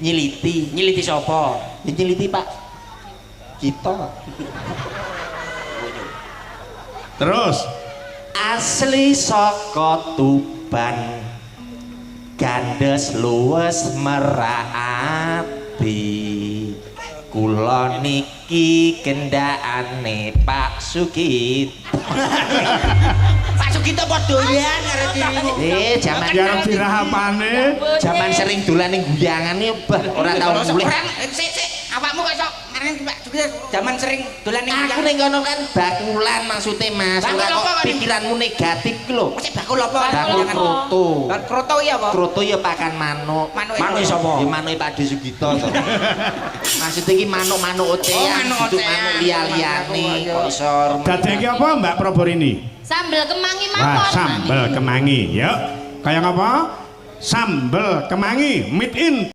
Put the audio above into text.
Nyiliti. Nyiliti sapa? Ya nyiliti Pak. Kita. Terus Asli saka Tuban. Gandes luwes merati. Kula niki kendakane Pak Sugit. Pak Sugito apa doyan karo dirimu? Jaman biar dirahapane jaman sering dolan ning guyangan iki bah ora tau mulih. Sik awakmu kok sok ngarani Pak Sugito jaman sering dolan ning Aku ning kono kan bakulan maksude Mas. Ora kok pikiranmu negatif lho. Mesti bakul apa? Bakul kroto. Kroto iya apa? Kroto ya pakan manuk. Manuk sapa? Ya manuke Pak De Sugito to. Maksudnya iki manuk-manuk otean, manuk duduk otean. manuk liya-liyane kok iso. dadeke apa Mbak Proborini? Sambel kemangi Wah, mawon. sambel kemangi. Yuk, kayak apa? Sambel kemangi, meet in